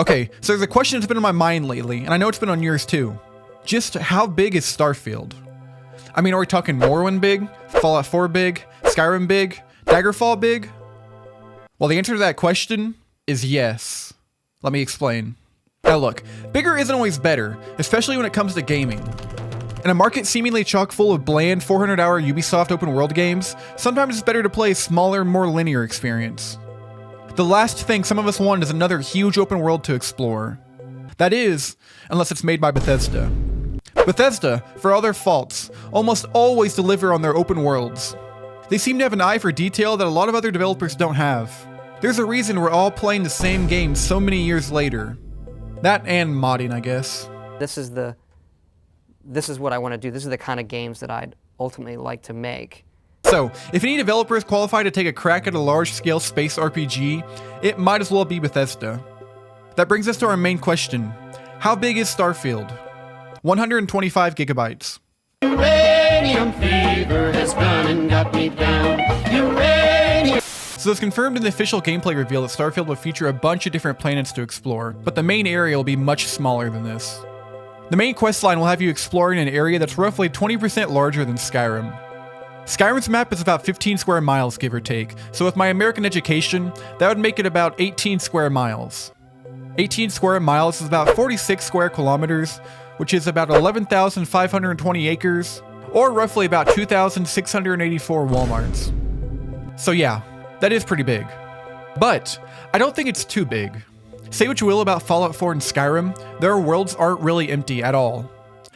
Okay, so there's a question that's been on my mind lately, and I know it's been on yours too. Just how big is Starfield? I mean, are we talking Morrowind big? Fallout 4 big? Skyrim big? Daggerfall big? Well, the answer to that question is yes. Let me explain. Now look, bigger isn't always better, especially when it comes to gaming. In a market seemingly chock full of bland 400-hour Ubisoft open world games, sometimes it's better to play a smaller, more linear experience. The last thing some of us want is another huge open world to explore. That is, unless it's made by Bethesda. Bethesda, for all their faults, almost always deliver on their open worlds. They seem to have an eye for detail that a lot of other developers don't have. There's a reason we're all playing the same game so many years later. That and modding, I guess. This is what I want to do. This is the kind of games that I'd ultimately like to make. So, if any developer is qualified to take a crack at a large-scale space RPG, it might as well be Bethesda. That brings us to our main question. How big is Starfield? 125 gigabytes. Uranium fever has gone and got me down. Uranium. So it's confirmed in the official gameplay reveal that Starfield will feature a bunch of different planets to explore, but the main area will be much smaller than this. The main questline will have you exploring an area that's roughly 20% larger than Skyrim. Skyrim's map is about 15 square miles, give or take, so with my American education, that would make it about 18 square miles. 18 square miles is about 46 square kilometers, which is about 11,520 acres, or roughly about 2,684 Walmarts. So yeah, that is pretty big. But I don't think it's too big. Say what you will about Fallout 4 and Skyrim, their worlds aren't really empty at all.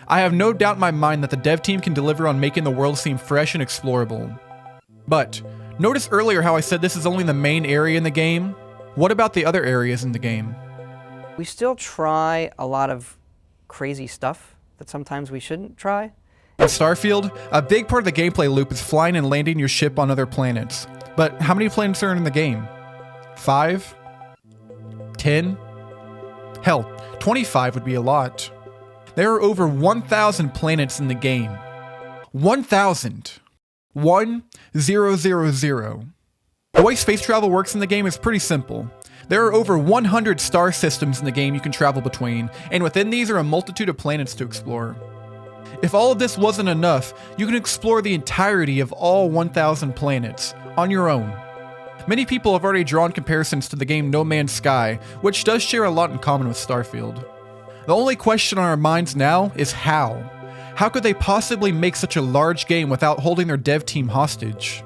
I have no doubt in my mind that the dev team can deliver on making the world seem fresh and explorable. But, notice earlier how I said this is only the main area in the game? What about the other areas in the game? We still try a lot of crazy stuff that sometimes we shouldn't try. In Starfield, a big part of the gameplay loop is flying and landing your ship on other planets. But how many planets are in the game? 5? 10? Hell, 25 would be a lot. There are over 1,000 planets in the game. 1,000. 1,000. The way space travel works in the game is pretty simple. There are over 100 star systems in the game you can travel between, and within these are a multitude of planets to explore. If all of this wasn't enough, you can explore the entirety of all 1,000 planets, on your own. Many people have already drawn comparisons to the game No Man's Sky, which does share a lot in common with Starfield. The only question on our minds now is how. How could they possibly make such a large game without holding their dev team hostage?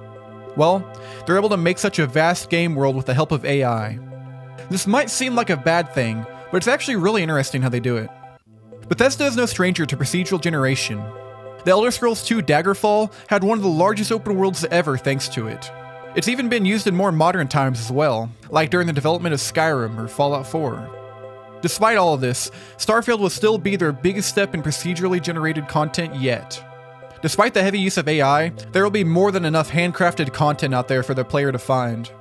Well, they're able to make such a vast game world with the help of AI. This might seem like a bad thing, but it's actually really interesting how they do it. Bethesda is no stranger to procedural generation. The Elder Scrolls II Daggerfall had one of the largest open worlds ever thanks to it. It's even been used in more modern times as well, like during the development of Skyrim or Fallout 4. Despite all of this, Starfield will still be their biggest step in procedurally generated content yet. Despite the heavy use of AI, there will be more than enough handcrafted content out there for the player to find.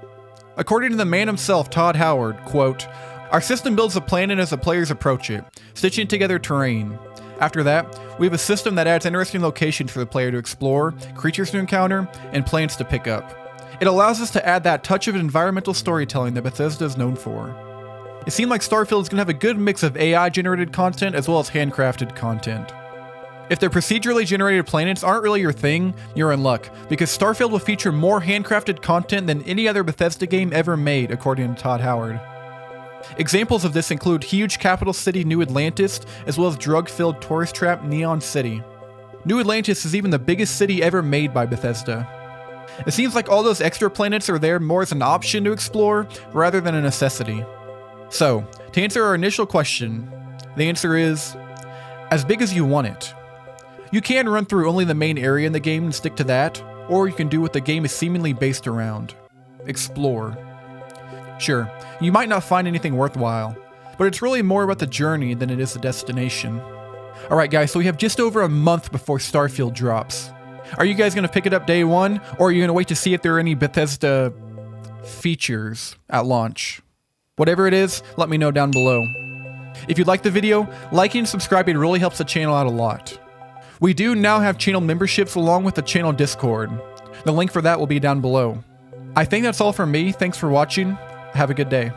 According to the man himself, Todd Howard, quote, "Our system builds a planet as the players approach it, stitching together terrain. After that, we have a system that adds interesting locations for the player to explore, creatures to encounter, and planets to pick up. It allows us to add that touch of environmental storytelling that Bethesda is known for." It seemed like Starfield is going to have a good mix of AI-generated content as well as handcrafted content. If the procedurally generated planets aren't really your thing, you're in luck, because Starfield will feature more handcrafted content than any other Bethesda game ever made, according to Todd Howard. Examples of this include huge capital city New Atlantis, as well as drug-filled tourist trap Neon City. New Atlantis is even the biggest city ever made by Bethesda. It seems like all those extra planets are there more as an option to explore, rather than a necessity. So, to answer our initial question, the answer is, as big as you want it. You can run through only the main area in the game and stick to that, or you can do what the game is seemingly based around. Explore. Sure, you might not find anything worthwhile, but it's really more about the journey than it is the destination. Alright guys, so we have just over a month before Starfield drops. Are you guys going to pick it up day one, or are you going to wait to see if there are any Bethesda features at launch? Whatever it is, let me know down below. If you liked the video, liking and subscribing really helps the channel out a lot. We do now have channel memberships along with the channel Discord. The link for that will be down below. I think that's all from me. Thanks for watching. Have a good day.